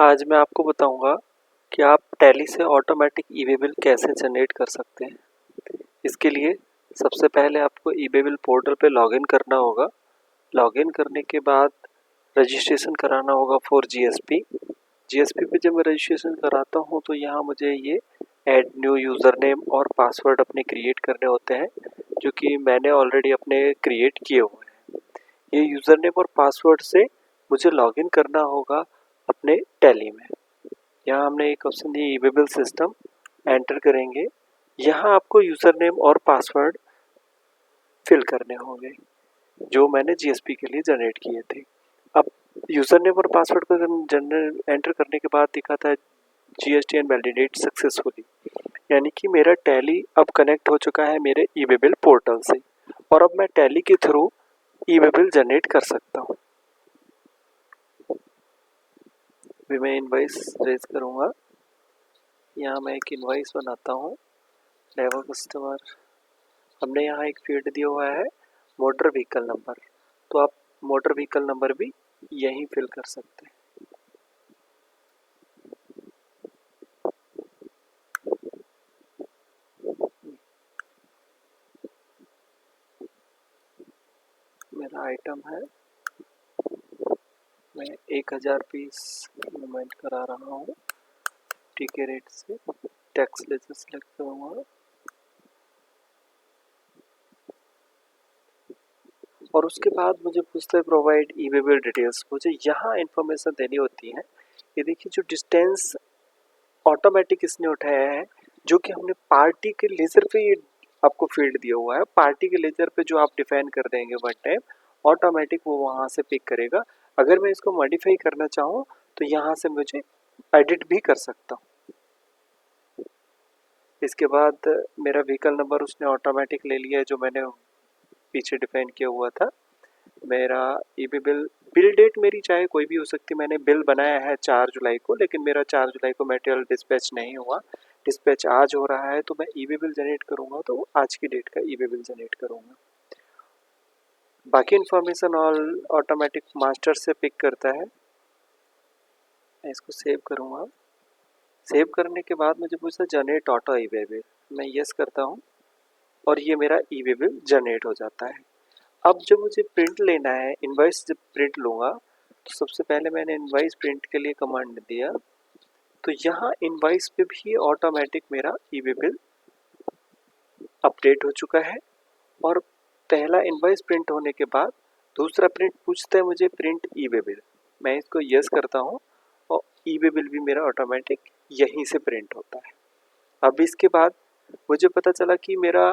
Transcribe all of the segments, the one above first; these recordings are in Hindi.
आज मैं आपको बताऊंगा कि आप टैली से ऑटोमेटिक ई-वे बिल कैसे जनरेट कर सकते हैं। इसके लिए सबसे पहले आपको ई-वे बिल पोर्टल पे लॉगिन करना होगा। लॉगिन करने के बाद रजिस्ट्रेशन कराना होगा फॉर जीएसपी। जीएसपी पे जब मैं रजिस्ट्रेशन कराता हूँ तो यहाँ मुझे ये ऐड न्यू यूज़र नेम और पासवर्ड अपने क्रिएट करने होते हैं, जो कि मैंने ऑलरेडी अपने क्रिएट किए हुए हैं। ये यूज़र नेम और पासवर्ड से मुझे लॉगिन करना होगा अपने टैली में। यहाँ हमने एक ऑप्शन दिया ई-वे बिल सिस्टम, एंटर करेंगे। यहाँ आपको यूज़र नेम और पासवर्ड फिल करने होंगे जो मैंने जीएसपी के लिए जनरेट किए थे। अब यूज़र नेम और पासवर्ड को एंटर करने के बाद दिखाता है जीएसटीएन वैलिडेट सक्सेसफुली, यानी कि मेरा टैली अब कनेक्ट हो चुका है मेरे ई-वे बिल पोर्टल से और अब मैं टैली के थ्रू ई-वे बिल जनरेट कर सकता हूँ। अभी मैं इनवॉइस रेज करूँगा। यहाँ मैं एक इनवॉइस बनाता हूँ। डेवो कस्टमर, हमने यहाँ एक फील्ड दिया हुआ है मोटर व्हीकल नंबर, तो आप मोटर व्हीकल नंबर भी यहीं फिल कर सकते हैं। मेरा आइटम है, मैं 1000 पीस मूवमेंट करा रहा हूँ। टीके रेट से टैक्स लेजर सेलेक्ट करूँगा और उसके बाद मुझे पूछता है प्रोवाइड ई-वे बिल डिटेल्स। मुझे यहाँ इन्फॉर्मेशन देनी होती है। ये देखिए जो डिस्टेंस ऑटोमेटिक इसने उठाया है, जो कि हमने पार्टी के लेजर पे ये आपको फील्ड दिया हुआ है। पार्टी के लेजर पे जो आप डिफाइन कर देंगे वन टाइम, ऑटोमेटिक वो वहाँ से पिक करेगा। अगर मैं इसको मॉडिफाई करना चाहूँ तो यहाँ से मुझे एडिट भी कर सकता हूँ। इसके बाद मेरा व्हीकल नंबर उसने ऑटोमेटिक ले लिया है जो मैंने पीछे डिफाइन किया हुआ था। मेरा ई-वे बिल बिल डेट मेरी चाहे कोई भी हो सकती है। मैंने बिल बनाया है 4 जुलाई को, लेकिन मेरा 4 जुलाई को मटेरियल डिस्पैच नहीं हुआ। डिस्पैच आज हो रहा है तो मैं ई-वे बिल जनरेट करूँगा तो आज की डेट का ई-वे बिल जनरेट करूँगा। बाकी इन्फॉर्मेशन ऑल ऑटोमेटिक मास्टर से पिक करता है। मैं इसको सेव करूँगा। सेव करने के बाद मुझे पूछता है जनरेट ऑटो ई-वे बिल, मैं यस करता हूँ और ये मेरा ई-वे बिल जनरेट हो जाता है। अब जब मुझे प्रिंट लेना है, इनवॉइस जब प्रिंट लूँगा तो सबसे पहले मैंने इनवॉइस प्रिंट के लिए कमांड दिया, तो यहाँ इनवॉइस पे भी ऑटोमेटिक मेरा ई-वे बिल अपडेट हो चुका है। और पहला इनवॉइस प्रिंट होने के बाद दूसरा प्रिंट पूछता है मुझे प्रिंट ई-वे बिल, मैं इसको यस करता हूँ और ई-वे बिल भी मेरा ऑटोमेटिक यहीं से प्रिंट होता है। अब इसके बाद मुझे पता चला कि मेरा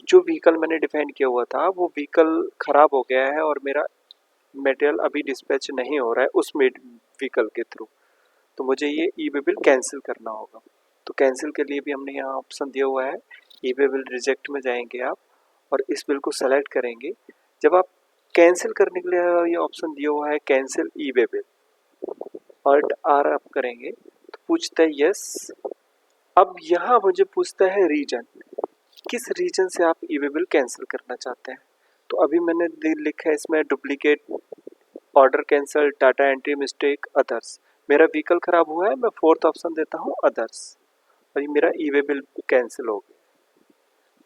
जो व्हीकल मैंने डिफाइन किया हुआ था वो व्हीकल ख़राब हो गया है और मेरा मटेरियल अभी डिस्पैच नहीं हो रहा है उस व्हीकल के थ्रू, तो मुझे ये ई-वे बिल कैंसिल करना होगा। तो कैंसिल के लिए भी हमने यहाँ ऑप्शन दिया हुआ है, ई-वे बिल रिजेक्ट में जाएंगे आप और इस बिल को सेलेक्ट करेंगे। जब आप कैंसिल करने के लिए ये ऑप्शन दिया हुआ है cancel e-way bill, alt R आप करेंगे तो पूछता है यस। अब यहाँ मुझे पूछता है रीजन, किस रीजन से आप ई-वे बिल कैंसिल करना चाहते हैं। तो अभी मैंने लिखा है इसमें duplicate order cancel, data entry mistake, others. मेरा व्हीकल खराब हुआ है, मैं फोर्थ ऑप्शन देता हूँ अदर्स और ये मेरा ई-वे बिल कैंसिल हो गया।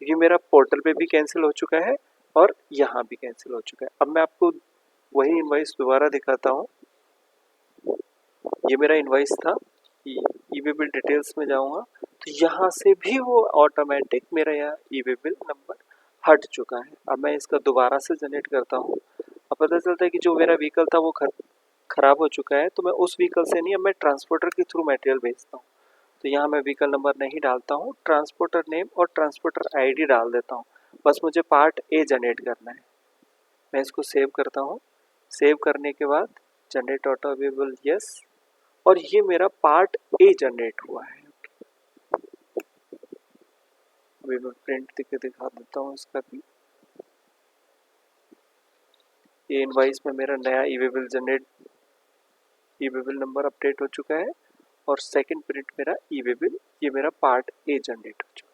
ये मेरा पोर्टल पे भी कैंसिल हो चुका है और यहाँ भी कैंसिल हो चुका है। अब मैं आपको वही इनवॉइस दोबारा दिखाता हूँ। ये मेरा इनवॉइस था, ई-वे बिल डिटेल्स में जाऊँगा तो यहाँ से भी वो ऑटोमेटिक मेरा यहाँ ई-वे बिल नंबर हट चुका है। अब मैं इसका दोबारा से जनरेट करता हूँ। अब पता चलता है कि जो मेरा व्हीकल था वो खराब हो चुका है, तो मैं उस व्हीकल से नहीं, अब मैं ट्रांसपोर्टर के थ्रू मटेरियल भेजता हूँ। तो यहाँ मैं व्हीकल नंबर नहीं डालता हूँ, ट्रांसपोर्टर नेम और ट्रांसपोर्टर आईडी डाल देता हूँ। बस मुझे पार्ट ए जनरेट करना है। मैं इसको सेव करता हूँ। सेव करने के बाद जनरेट ऑटो अवेलेबल यस, और ये मेरा पार्ट ए जनरेट हुआ है। अभी मैं प्रिंट दिखा देता हूँ इसका भी। ये इनवॉइस में मेरा नया e-way bill e-way bill number update हो चुका है और सेकंड प्रिंट मेरा ई-वे बिल, ये मेरा पार्ट ए जनरेट हो चुका है।